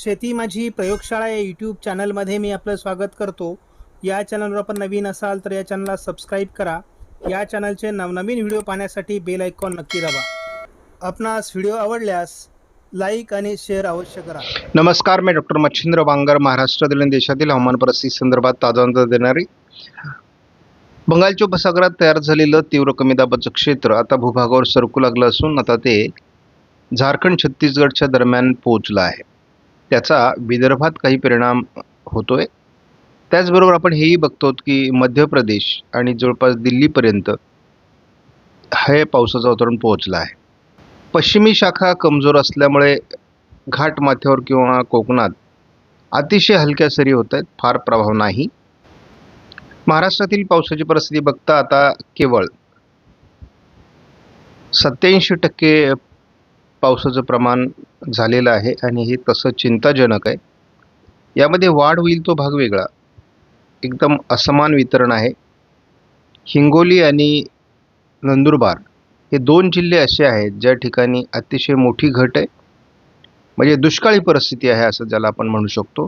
शेती माझी प्रयोगशाळा या यूट्यूब चॅनलमध्ये मी आपलं स्वागत करतो. या चॅनलवर आपण नवीन असाल तर या चॅनलला सबस्क्राईब करा. या चॅनलचे नवनवीन व्हिडिओ पाहण्यासाठी बेल आयकॉन नक्की दाबा. आपणास व्हिडिओ आवडल्यास लाईक आणि शेअर अवश्य करा. नमस्कार, मी डॉक्टर मच्छिंद्र बांगर. महाराष्ट्रातील आणि देशातील हवामान परिस्थिती संदर्भात ताजा अंदाज देणारी. बंगालच्या उपसागरात तयार झालेलं तीव्र कमी दाबाचं क्षेत्र आता भूभागावर सरकू लागलं असून आता ते झारखंड छत्तीसगडच्या दरम्यान पोहोचलं आहे. त्याचा विदर्भात काही परिणाम होतोय. त्याचबरोबर आपण हेही बघतो की मध्य प्रदेश आणि जवळपास दिल्लीपर्यंत हे पावसाचं वातावरण पोहोचलं आहे. पश्चिमी शाखा कमजोर असल्यामुळे घाट माथ्यावर किंवा कोकणात अतिशय हलक्या सरी होत आहेत, फार प्रभाव नाही. महाराष्ट्रातील पावसाची परिस्थिती बघता आता केवळ 87% पावसाचं प्रमाण झालेलं आहे आणि हे तसं चिंताजनक आहे. यामध्ये वाढ होईल तो भाग वेगळा, एकदम असमान वितरण आहे. हिंगोली आणि नंदुरबार हे 2 जिल्हे असे आहेत ज्या ठिकाणी अतिशय मोठी घट आहे, म्हणजे दुष्काळी परिस्थिती आहे असं ज्याला आपण म्हणू शकतो.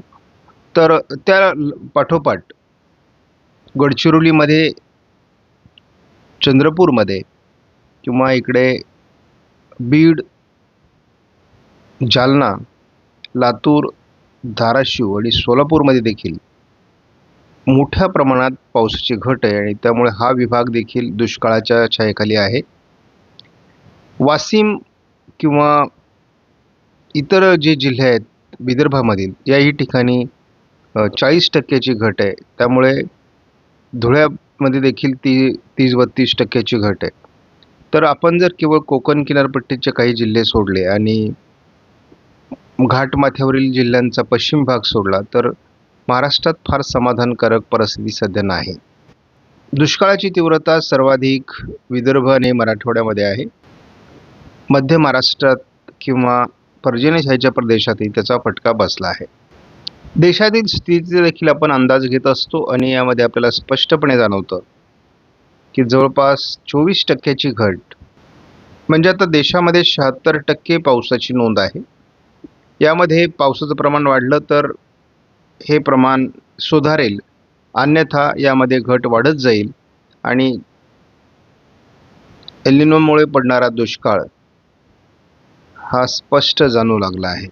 तर त्या पाठोपाठ गडचिरोलीमध्ये, चंद्रपूरमध्ये किंवा इकडे बीड, जालना, लातूर, धाराशिव आणि सोलापूरमध्ये देखील मोठ्या प्रमाणात पावसाची घट आहे आणि त्यामुळे हा विभाग देखील दुष्काळाच्या छायेखाली आहे. वाशिम किंवा इतर जे जिल्हे आहेत विदर्भामधील याही ठिकाणी 40% घट आहे. त्यामुळे धुळ्यामध्ये देखील 30-32% घट आहे. तर आपण जर केवळ कोकण किनारपट्टीचे काही जिल्हे सोडले आणि घाटमाथ्यावरील जिल्ह्यांचा पश्चिम भाग सोडला तर महाराष्ट्रात फार समाधानकारक परिस्थिती सध्या नाही. दुष्काळाची तीव्रता सर्वाधिक विदर्भ आणि मराठवाड्यामध्ये आहे. मध्य महाराष्ट्रात किंवा पर्जन्यछायेच्या प्रदेशातही त्याचा फटका बसला आहे. देशातील स्थितीचा देखील आपण अंदाज घेत असतो आणि यामध्ये आपल्याला स्पष्टपणे जाणवतं की जवळपास 24% घट, म्हणजे आता देशामध्ये 76% पावसाची नोंद आहे. यामध्ये पावसाचं प्रमाण वाढलं तर हे प्रमाण सुधारेल, अन्यथा यामध्ये घट वाढत जाईल आणि एल निनोमुळे पडणारा दुष्काळ हा स्पष्ट जाणवू लागला आहे.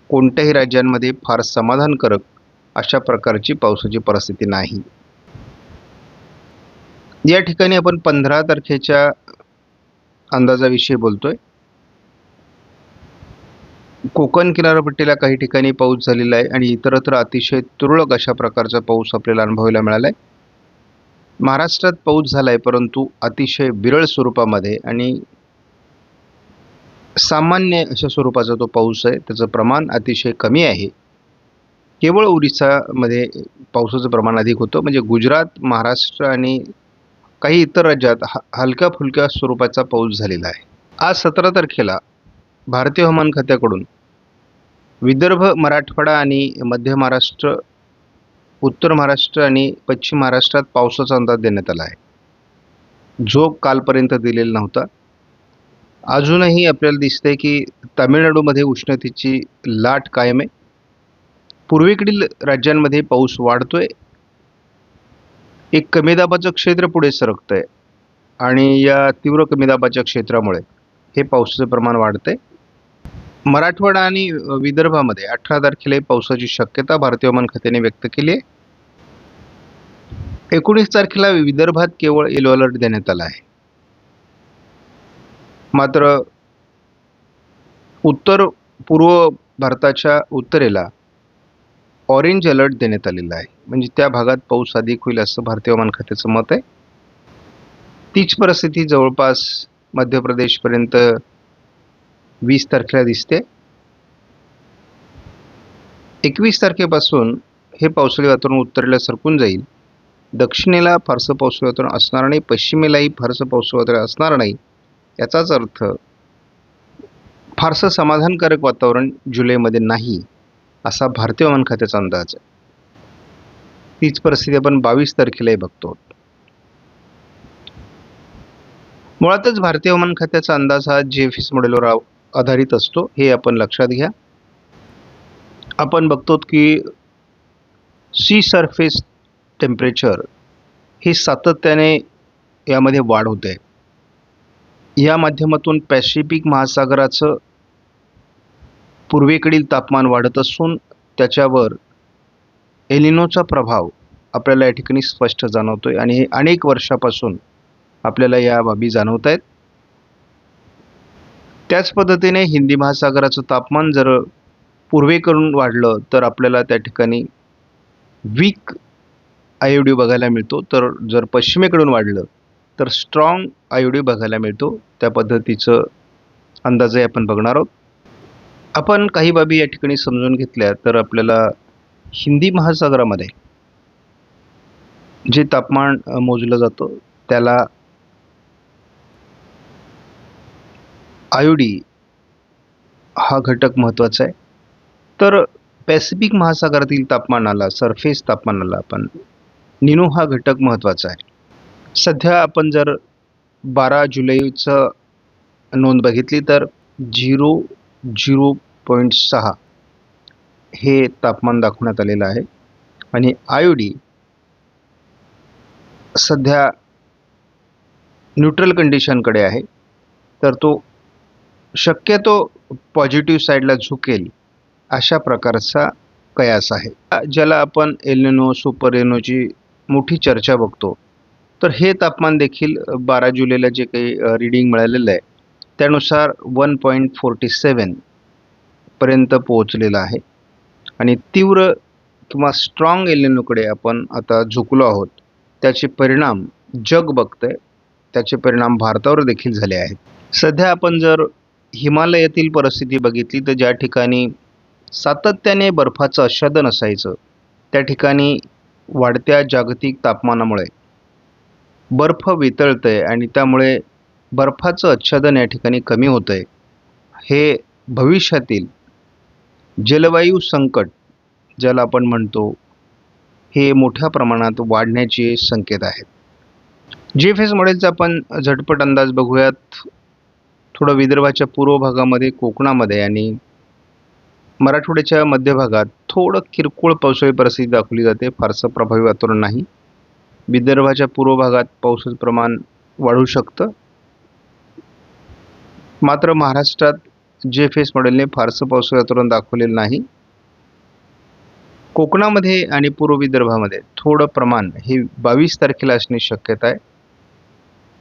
कोणत्याही राज्यांमध्ये फार समाधानकारक अशा प्रकारची पावसाची परिस्थिती नाही. या ठिकाणी आपण 15 तारखेच्या अंदाजाविषयी बोलतोय. कोकण किनारपट्टीला काही ठिकाणी पाऊस झालेला आहे आणि इतरत्र अतिशय तुरळक अशा प्रकारचा पाऊस आपल्याला अनुभवायला मिळाला आहे. महाराष्ट्रात पाऊस झाला आहे, परंतु अतिशय विरळ स्वरूपामध्ये आणि सामान्य अशा स्वरूपाचा तो पाऊस आहे. त्याचं प्रमाण अतिशय कमी आहे. केवळ ओरिसामध्ये पावसाचं प्रमाण अधिक होतं, म्हणजे गुजरात, महाराष्ट्र आणि काही इतर राज्यात हलक्या फुलक्या स्वरूपाचा पाऊस झालेला आहे. आज 17 तारखेला भारतीय हवामान खात्याकडून विदर्भ, मराठवाडा आणि मध्य महाराष्ट्र, उत्तर महाराष्ट्र आणि पश्चिम महाराष्ट्रात पावसाचा अंदाज देण्यात आला आहे, जो कालपर्यंत दिलेला नव्हता. अजूनही आपल्याला दिसतंय की तामिळनाडूमध्ये उष्णतेची लाट कायम आहे. पूर्वेकडील राज्यांमध्ये पाऊस वाढतोय. एक कमी दाबाचं क्षेत्र पुढे सरकतंय आणि या तीव्र कमी दाबाच्या क्षेत्रामुळे हे पावसाचं प्रमाण वाढतंय. मराठवाडा आणि विदर्भामध्ये 18 तारखेला पावसाची शक्यता भारतीय हवामान खात्याने व्यक्त केली आहे. 19 तारखेला विदर्भात केवळ येलो अलर्ट देण्यात आला आहे. मात्र उत्तर पूर्व भारताच्या उत्तरेला ऑरेंज अलर्ट देण्यात आलेला आहे, म्हणजे त्या भागात पाऊस अधिक होईल असं भारतीय हवामान खात्याचं मत आहे. तीच परिस्थिती जवळपास मध्य प्रदेशपर्यंत 20 तारखेला दिसते. 21 तारखेपासून हे पावसाळी वातावरण उत्तरेला सरकून जाईल. दक्षिणेला फारसं पावसाळी वातावरण असणार नाही, पश्चिमेलाही फारसं पावसाळी वातावरण असणार नाही. याचाच अर्थ फारसं समाधानकारक वातावरण जुलैमध्ये नाही असा भारतीय हवामान खात्याचा अंदाज आहे. तीच परिस्थिती आपण 22 तारखेलाही बघतो. मुळातच भारतीय हवामान खात्याचा अंदाज हा GFS मॉडेलवर आधारित असतो, हे आपण लक्षात घ्या. आपण बघतो की सी सरफेस टेम्परेचर ही सातत्याने यामध्ये वाढ होते. या माध्यमातून पॅसिफिक महासागराचं पूर्वेकडील तापमान वाढत असून त्याच्यावर एलिनोचा प्रभाव आपल्याला या ठिकाणी स्पष्ट जाणवतोय आणि अनेक वर्षापासून आपल्याला या बाबी जाणवत आहेत. त्याच पद्धतीने हिंदी महासागराचं तापमान जर पूर्वेकडून वाढलं तर आपल्याला त्या ठिकाणी वीक आयोडी बघायला मिळतो, तर जर पश्चिमेकडून वाढलं तर स्ट्रॉंग आयोडी बघायला मिळतो. त्या पद्धतीचं अंदाजे आपण बघणार आहोत. आपण काही बाबी या ठिकाणी समजून घेतल्या तर आपल्याला हिंदी महासागरामध्ये जे तापमान मोजलं जातं त्याला आयोडी हा घटक महत्त्वाचा आहे. तर पॅसिफिक महासागरातील तापमानाला, सरफेस तापमानाला आपण निनो हा घटक महत्त्वाचा आहे. सध्या आपण जर 12 जुलैचं नोंद बघितली तर 0.6 हे तापमान दाखवण्यात आलेलं आहे आणि आयोडी सध्या न्यूट्रल कंडिशनकडे आहे, तर तो शक्यतो पॉझिटिव्ह साईडला झुकेल अशा प्रकारचा कयास आहे. ज्याला आपण एलिनो, सुपर एलिनोची मोठी चर्चा बघतो, तर हे तापमान देखील 12 जुलैला जे काही रीडिंग मिळालेलं आहे त्यानुसार 1.47 पर्यंत पोहोचलेलं आहे आणि तीव्र किंवा स्ट्रॉंग एलिनोकडे आपण आता झुकलो आहोत. त्याचे परिणाम जग बघतंय, त्याचे परिणाम भारतावर देखील झाले आहेत. सध्या आपण जर हिमालयातील परिस्थिती बघितली तर ज्या ठिकाणी सातत्याने बर्फाचं आच्छादन असायचं त्या ठिकाणी वाढत्या जागतिक तापमानामुळे बर्फ वितळतंय आणि त्यामुळे बर्फाचं आच्छादन या ठिकाणी कमी होतंय. हे भविष्यातील जलवायू संकट ज्याला आपण म्हणतो हे मोठ्या प्रमाणात वाढण्याचे संकेत आहेत. GFS मॉडेलचा आपण झटपट अंदाज बघूयात. थोडं विदर्भाच्या पूर्व भागामध्ये, कोकणामध्ये आणि मराठवाड्याच्या मध्य भागात थोडं किरकोळ पावसाळी परिस्थिती दाखवली जाते. फारसं प्रभावी वातावरण नाही. विदर्भाच्या पूर्व भागात पावसाचं प्रमाण वाढू शकतं. मात्र महाराष्ट्रात GFS मॉडेलने फारसं पावसाळी वातावरण दाखवलेलं नाही. कोकणामध्ये आणि पूर्व विदर्भामध्ये थोडं प्रमाण हे 22 तारखेला असण्याची शक्यता आहे.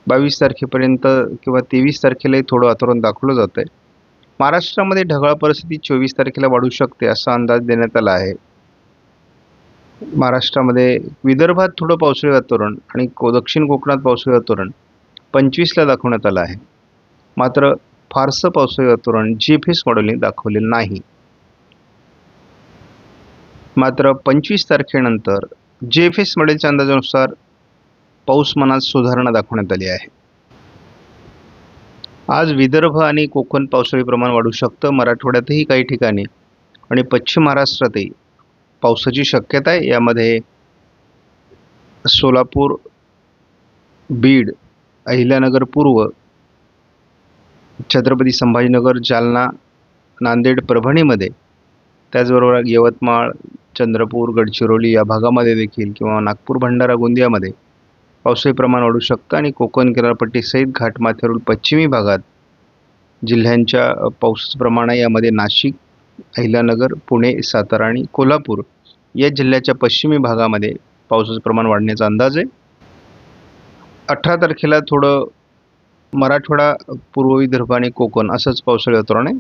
22 तारखेपर्यंत किंवा 23 तारखेलाही थोडं वातावरण दाखवलं जातं आहे. महाराष्ट्रामध्ये ढगाळ परिस्थिती 24 तारखेला वाढू शकते असा अंदाज देण्यात आला आहे. महाराष्ट्रामध्ये विदर्भात थोडं पावसाळी वातावरण आणि दक्षिण कोकणात पावसाळी वातावरण 25ला दाखवण्यात आलं आहे. मात्र फारसं पावसाळी वातावरण GFS मॉडेलने दाखवलेलं नाही. मात्र 25 तारखेनंतर GFS मॉडेलच्या अंदाजानुसार पाऊसमानात सुधारणा दाखवण्यात आली आहे. आज विदर्भ आणि कोकण पावसाळी प्रमाण वाढू शकतं. मराठवाड्यातही काही ठिकाणी आणि पश्चिम महाराष्ट्रातही पावसाची शक्यता आहे. यामध्ये सोलापूर, बीड, अहिल्यानगर पूर्व, छत्रपती संभाजीनगर, जालना, नांदेड, परभणीमध्ये, त्याचबरोबर यवतमाळ, चंद्रपूर, गडचिरोली या भागामध्ये देखील किंवा नागपूर, भंडारा, गोंदियामध्ये पावसाळी प्रमाण वाढू शकतं आणि कोकण किनारपट्टीसहित घाटमाथ्यावरील पश्चिमी भागात जिल्ह्यांच्या पावसाचं प्रमाण आहे. यामध्ये नाशिक, अहिल्यानगर, पुणे, सातारा आणि कोल्हापूर या जिल्ह्याच्या पश्चिमी भागामध्ये पावसाचं प्रमाण वाढण्याचा अंदाज आहे. 18 तारखेला थोडं मराठवाडा, पूर्व विदर्भ आणि कोकण असंच पावसाळी वातावरण आहे.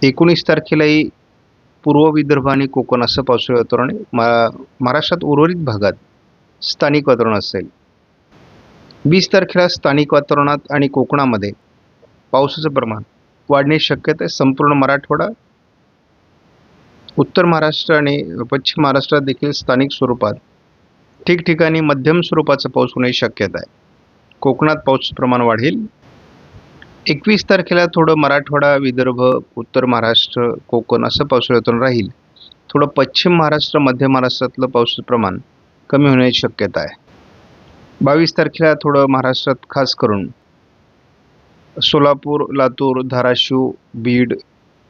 19 तारखेलाही पूर्व विदर्भ आणि कोकण असं पावसाळी वातावरण आहे. महाराष्ट्रात उर्वरित भागात स्थानिक वातावरण असेल. 20 तारखेला स्थानिक वातावरणात आणि कोकणामध्ये पावसाचं प्रमाण वाढण्याची शक्यता आहे. संपूर्ण मराठवाडा, उत्तर महाराष्ट्र आणि पश्चिम महाराष्ट्रात देखील स्थानिक स्वरूपात ठिकठिकाणी मध्यम स्वरूपाचा पाऊस होण्याची शक्यता आहे. कोकणात पावसाचं प्रमाण वाढेल. 21 तारखेला थोडं मराठवाडा, विदर्भ, उत्तर महाराष्ट्र, कोकण असं पावसाळी वातावरण राहील. थोडं पश्चिम महाराष्ट्र, मध्य महाराष्ट्रातलं पावसाचं प्रमाण कमी होण्याची शक्यता आहे. 22 तारखेला थोडं महाराष्ट्रात खास करून सोलापूर, लातूर, धाराशिव, बीड,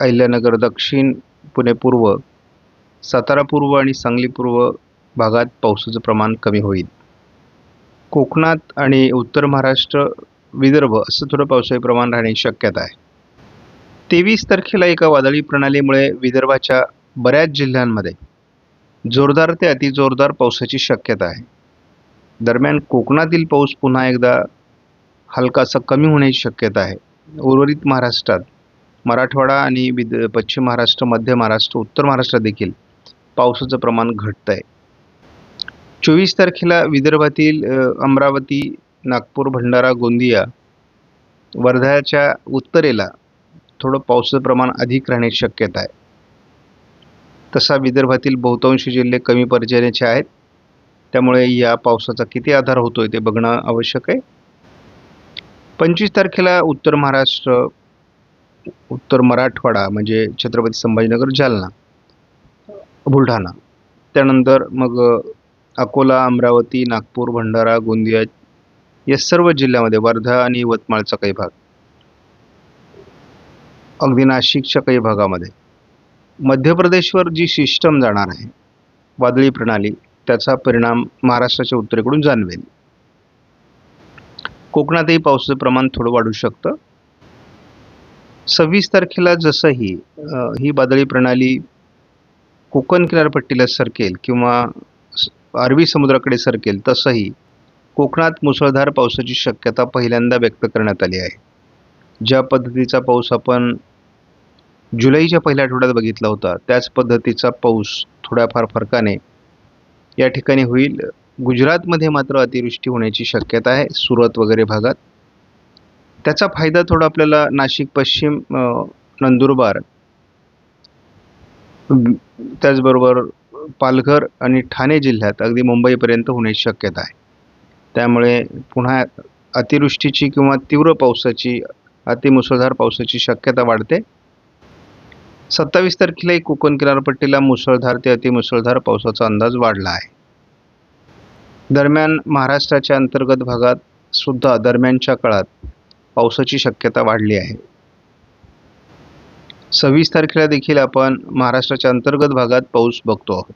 अहिल्यानगर दक्षिण, पुणे पूर्व, सातारा पूर्व आणि सांगली पूर्व भागात पावसाचं प्रमाण कमी होईल. कोकणात आणि उत्तर महाराष्ट्र, विदर्भ असं थोडं पावसाचे प्रमाण राहण्याची शक्यता आहे. 23 तारखेला एका वादळी प्रणालीमुळे विदर्भाच्या बऱ्याच जिल्ह्यांमध्ये जोरदार ते अतिजोरदार पावसाची शक्यता आहे. दरम्यान कोकणातील पाऊस पुन्हा एकदा हलकासा कमी होण्याची शक्यता आहे. उर्वरित महाराष्ट्रात, मराठवाडा आणि पश्चिम महाराष्ट्र, मध्य महाराष्ट्र, उत्तर महाराष्ट्रात देखील पावसाचं प्रमाण घटतं आहे. 24 तारखेला विदर्भातील अमरावती, नागपूर, भंडारा, गोंदिया, वर्ध्याच्या उत्तरेला थोडं पावसाचं प्रमाण अधिक राहण्याची शक्यता आहे. तसा विदर्भातील बहुतांश जिल्हे कमी पर्जन्याचे आहेत. त्यामुळे या पावसाचा किती आधार होतोय ते बघणं आवश्यक आहे. 25 तारखेला उत्तर महाराष्ट्र, उत्तर मराठवाडा म्हणजे छत्रपती संभाजीनगर, जालना, बुलढाणा, त्यानंतर मग अकोला, अमरावती, नागपूर, भंडारा, गोंदिया या सर्व जिल्ह्यामध्ये, वर्धा आणि यवतमाळचा काही भाग, अगदी नाशिकच्या काही भागामध्ये, मध्य प्रदेशवर जी सिस्टम जाणार आहे वादळी प्रणाली, त्याचा परिणाम महाराष्ट्राच्या उत्तरेकडून जाणवेल. कोकणातही पावसाचं प्रमाण थोडं वाढू शकतं. 26 तारखेला जसंही ही वादळी प्रणाली कोकण किनारपट्टीला सरकेल किंवा अरबी समुद्राकडे सरकेल, तसंही कोकणात मुसळधार पावसाची शक्यता पहिल्यांदा व्यक्त करण्यात आली आहे. ज्या पद्धतीचा पाऊस आपण जुलैच्या पहिल्या आठवड्यात बघितला होता, त्याच पद्धतीचा पाऊस थोड्याफार फरकाने या ठिकाणी होईल. गुजरातमध्ये मात्र अतिवृष्टी होण्याची शक्यता आहे, सुरत वगैरे भागात. त्याचा फायदा थोडा आपल्याला नाशिक पश्चिम, नंदुरबार, त्याचबरोबर पालघर आणि ठाणे जिल्ह्यात अगदी मुंबईपर्यंत होण्याची शक्यता आहे. त्यामुळे पुन्हा अतिवृष्टीची किंवा तीव्र पावसाची, अतिमुसळधार पावसाची शक्यता वाढते. 27 तारखेला कोकण किनारपट्टीला मुसळधार ते अतिमुसळधार पावसाचा अंदाज वाढला आहे. दरम्यान महाराष्ट्राच्या अंतर्गत भागात सुद्धा दरम्यानच्या काळात पावसाची शक्यता वाढली आहे. 26 तारखेला देखील आपण महाराष्ट्राच्या अंतर्गत भागात पाऊस बघतो आहोत.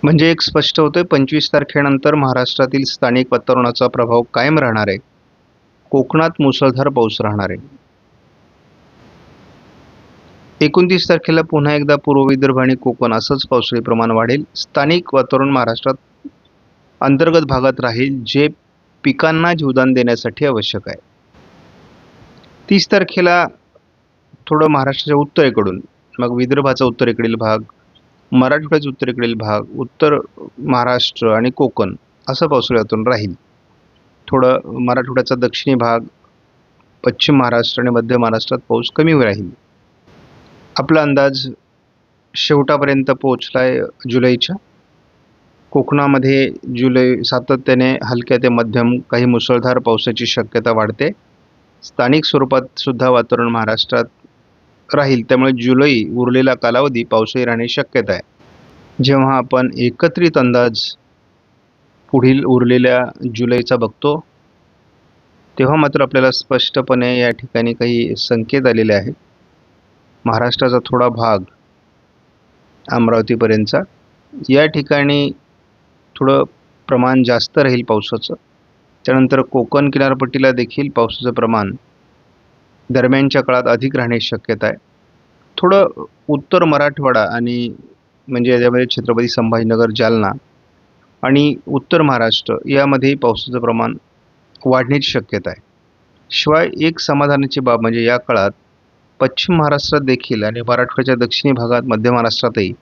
म्हणजे एक स्पष्ट होतंय, 25 तारखेनंतर महाराष्ट्रातील स्थानिक वातावरणाचा प्रभाव कायम राहणार आहे. कोकणात मुसळधार पाऊस राहणार आहे. 29 तारखेला पुन्हा एकदा पूर्व विदर्भ आणि कोकण असंच पावसाळी प्रमाण वाढेल. स्थानिक वातावरण महाराष्ट्रात अंतर्गत भागात राहील, जे पिकांना जीवदान देण्यासाठी आवश्यक आहे. 30 तारखेला थोडं महाराष्ट्राच्या उत्तरेकडून, मग विदर्भाचा उत्तरेकडील भाग, मराठवाड्याचा उत्तरेकडील भाग, उत्तर महाराष्ट्र आणि कोकण असं पावसाळी वातावरण राहील. थोडं मराठवाड्याचा दक्षिणी भाग, पश्चिम महाराष्ट्र आणि मध्य महाराष्ट्रात पाऊस कमी राहील. आपला अंदाज शेवटापर्यंत पोहोचला आहे जुलैच्या. कोकणामध्ये जुलै सातत्याने हलक्या ते मध्यम काही मुसळधार पावसाची शक्यता वाढते. स्थानिक स्वरूपात सुद्धा वातावरण महाराष्ट्रात राहील. त्यामुळे जुलै उरलेला कालावधी पावसाळी राहण्याची शक्यता आहे. जेव्हा आपण एकत्रित अंदाज पुढील उरलेल्या जुलैचा बघतो, तेव्हा मात्र आपल्याला स्पष्टपणे या ठिकाणी काही संकेत आलेले आहेत. महाराष्ट्राचा थोडा भाग, अमरावतीपर्यंतचा, या ठिकाणी थोडं प्रमाण जास्त राहील पावसाचं. त्यानंतर कोकण किनारपट्टीला देखील पावसाचं प्रमाण दरम्यानच्या काळात अधिक राहण्याची शक्यता आहे. थोडं उत्तर मराठवाडा आणि म्हणजे याच्यामध्ये छत्रपती संभाजीनगर, जालना आणि उत्तर महाराष्ट्र यामध्येही पावसाचं प्रमाण वाढण्याची शक्यता आहे. शिवाय एक समाधानाची बाब म्हणजे या काळात पश्चिम महाराष्ट्रात देखील आणि मराठवाड्याच्या दक्षिणी भागात, मध्य महाराष्ट्रातही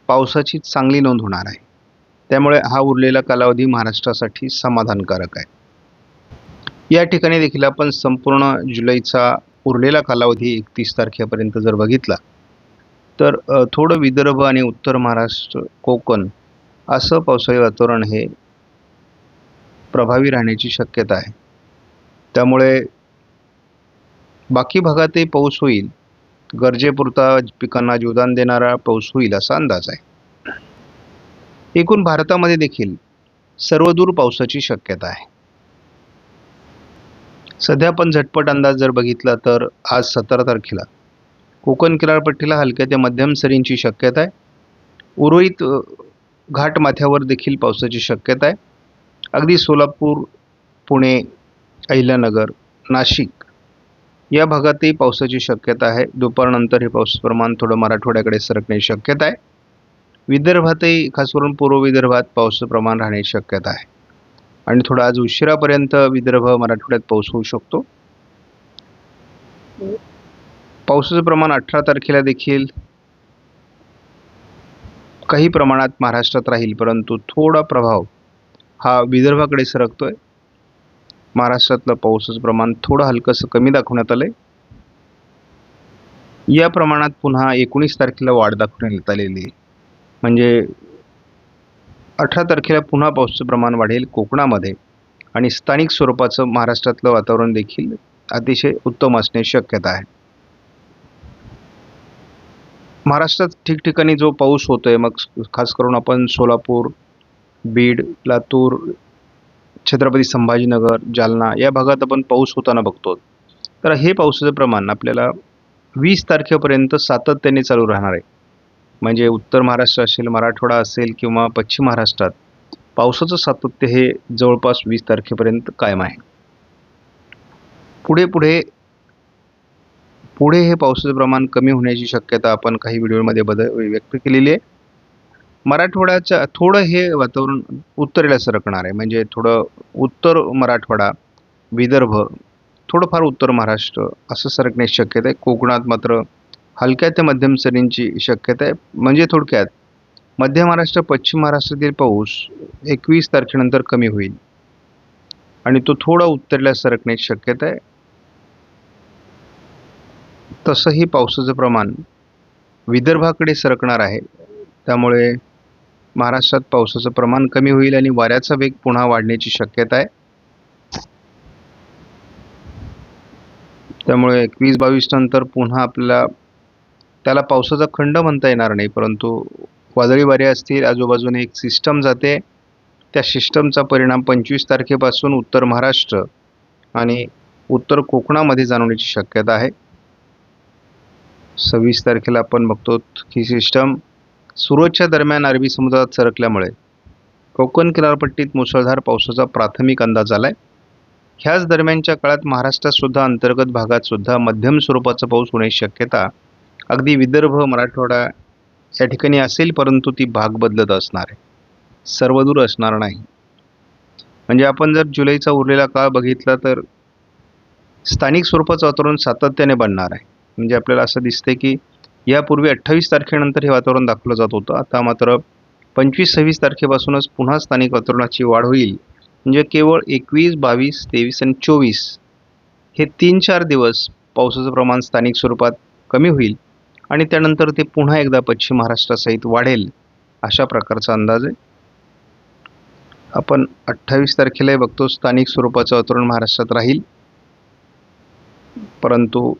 पावसाची चांगली नोंद होणार आहे. त्यामुळे हा उरलेला कालावधी महाराष्ट्रासाठी समाधानकारक आहे. या ठिकाणी देखील आपण संपूर्ण जुलैचा उरलेला कालावधी 31 तारखेपर्यंत जर बघितला, तर थोडं विदर्भ आणि उत्तर महाराष्ट्र, कोकण असं पावसाळी वातावरण हे प्रभावी राहण्याची शक्यता आहे. त्यामुळे बाकी भागातही पाऊस होईल, गरजेपुरता पिकांना जीवदान देणारा पाऊस होईल असा अंदाज आहे. एकूण भारतामध्ये देखील सर्वदूर पावसाची शक्यता आहे. सध्या आपण झटपट अंदाज जर बघितला तर आज 17 तारखेला कोकण किनारपट्टीला हलक्या ते मध्यम सरींची शक्यता आहे. उर्वरित घाटमाथ्यावर देखील पावसाची शक्यता आहे. अगदी सोलापूर, पुणे, अहिल्यानगर, नाशिक या भागातही पावसाची शक्यता आहे. दुपारनंतर हे पाऊस प्रमाण थोडं मराठवाड्याकडे सरकण्याची शक्यता आहे. विदर्भातही खास करून पूर्व विदर्भात पावसाचं प्रमाण राहण्याची शक्यता आहे आणि थोडं आज उशिरापर्यंत विदर्भ मराठवाड्यात पाऊस होऊ शकतो. पावसाचं प्रमाण 18 तारखेला देखील काही प्रमाणात महाराष्ट्रात राहील, परंतु थोडा प्रभाव हा विदर्भाकडे सरकतोय. महाराष्ट्रातलं पावसाचं प्रमाण थोडं हलकंसं कमी दाखवण्यात आलंय. या प्रमाणात पुन्हा 19 तारखेला वाढ दाखवण्यात आलेली आहे. म्हणजे 18 तारखेला पुन्हा पावसाचं प्रमाण वाढेल कोकणामध्ये आणि स्थानिक स्वरूपाचं महाराष्ट्रातलं वातावरण देखील अतिशय उत्तम असण्याची शक्यता आहे. महाराष्ट्रात ठिकठिकाणी जो पाऊस होतोय, मग खास करून आपण सोलापूर, बीड, लातूर, छत्रपती संभाजीनगर, जालना या भागात आपण पाऊस होताना बघतो. तर हे पावसाचं प्रमाण आपल्याला 20 तारखेपर्यंत सातत्याने चालू राहणार आहे. म्हणजे उत्तर महाराष्ट्र असेल, मराठवाडा असेल किंवा पश्चिम महाराष्ट्रात पावसाचं सातत्य हे जवळपास 20 तारखेपर्यंत कायम आहे. पुढे हे पावसाचं प्रमाण कमी होण्याची शक्यता आपण काही व्हिडिओमध्ये व्यक्त केलेली आहे. मराठवाड्याच्या थोडं हे वातावरण उत्तरेला सरकणार आहे. म्हणजे थोडं उत्तर मराठवाडा, विदर्भ, थोडंफार उत्तर महाराष्ट्र असं सरकण्याची शक्यता आहे. कोकणात मात्र हलक्या ते मध्यम सरींची शक्यता आहे. म्हणजे थोडक्यात मध्य महाराष्ट्र, पश्चिम महाराष्ट्रातील पाऊस 21 तारखेनंतर कमी होईल आणि तो थोडा उत्तरेला सरकण्याची शक्यता आहे. तसंही पावसाचं प्रमाण विदर्भाकडे सरकणार आहे. त्यामुळे महाराष्ट्रात पावसाचं प्रमाण कमी होईल आणि वाऱ्याचा वेग पुन्हा वाढण्याची शक्यता आहे. त्यामुळे 21-22 नंतर पुन्हा आपल्याला त्याला पावसाचा खंड म्हणता येणार नाही, परंतु वादळी वारे असतील, आजूबाजूने एक सिस्टम जाते, त्या सिस्टमचा परिणाम 25 तारखेपासून उत्तर महाराष्ट्र आणि उत्तर कोकणामध्ये जाणवण्याची शक्यता आहे. 26 तारखेला आपण बघतो ही सिस्टम सुरतच्या दरम्यान अरबी समुद्रात सरकल्यामुळे कोकण किनारपट्टीत मुसळधार पावसाचा प्राथमिक अंदाज आलाय. ह्याच दरम्यानच्या काळात महाराष्ट्रात सुद्धा अंतर्गत भागात सुद्धा मध्यम स्वरूपाचा पाऊस होण्याची शक्यता अगदी विदर्भ, मराठवाडा या ठिकाणी असेल, परंतु ती भाग बदलत असणार आहे, सर्वदूर असणार नाही. म्हणजे आपण जर जुलैचा उरलेला काळ बघितला तर स्थानिक स्वरूपाचं वातावरण सातत्याने बनणार आहे. म्हणजे आपल्याला असं दिसते की यापूर्वी 28 तारखेनंतर हे वातावरण दाखवलं जात होतं. आता मात्र 25-26 तारखेपासूनच पुन्हा स्थानिक वातावरणाची वाढ होईल. म्हणजे केवळ 21, 22, 23 आणि 24 हे 3-4 दिवस पावसाचं प्रमाण स्थानिक स्वरूपात कमी होईल आणि त्यानंतर ते पुन्हा एकदा पश्चिम महाराष्ट्रासहित वाढेल, अशा प्रकारचा अंदाज आहे. आपण 28 तारखेलाही बघतो स्थानिक स्वरूपाचं वातावरण महाराष्ट्रात राहील, परंतु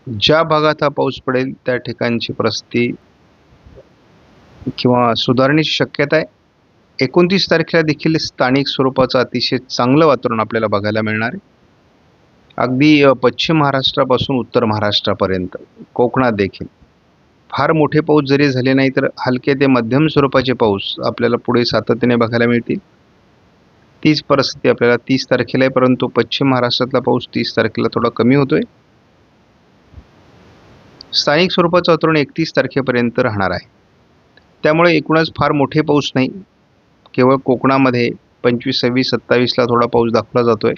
ज्या भागात हा पाऊस पडेल त्या ठिकाणची परिस्थिती किंवा सुधारण्याची शक्यता आहे. 29 तारखेला देखील स्थानिक स्वरूपाचं अतिशय चांगलं वातावरण आपल्याला बघायला मिळणार आहे. अगदी पश्चिम महाराष्ट्रापासून उत्तर महाराष्ट्रापर्यंत कोकणात देखील फार मोठे पाऊस जरी झाले नाही तर हलके ते मध्यम स्वरूपाचे पाऊस आपल्याला पुढे सातत्याने बघायला मिळतील. तीच परिस्थिती आपल्याला 30 तारखेला आहे, परंतु पश्चिम महाराष्ट्रातला पाऊस 30 तारखेला थोडा कमी होतोय. स्थानिक स्वरूपाचं वातावरण 31 तारखेपर्यंत राहणार आहे. त्यामुळे एकूणच फार मोठे पाऊस नाही, केवळ कोकणामध्ये 25, 26, 27ला थोडा पाऊस दाखवला जातोय,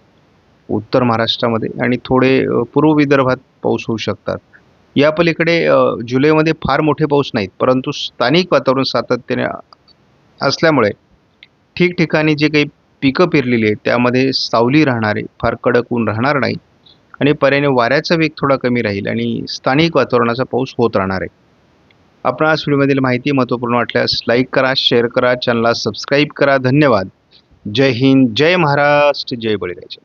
उत्तर महाराष्ट्रामध्ये आणि थोडे पूर्व विदर्भात पाऊस होऊ शकतात. या पलीकडे जुलैमध्ये फार मोठे पाऊस नाहीत, परंतु स्थानिक वातावरण सातत्याने असल्यामुळे ठिकठिकाणी जे काही पिकं पेरलेली आहेत त्यामध्ये सावली राहणार आहे, फार कडक ऊन राहणार नाही आणि पर्यायाने वाऱ्याचा वेग थोडा कमी राहील आणि स्थानिक वातावरणाचा पाऊस होत राहणार आहे. आपणास व्हिडिओमधील माहिती महत्त्वपूर्ण वाटल्यास लाईक करा, शेअर करा, चॅनलला सबस्क्राईब करा. धन्यवाद. जय हिंद, जय महाराष्ट्र, जय बळीराजा.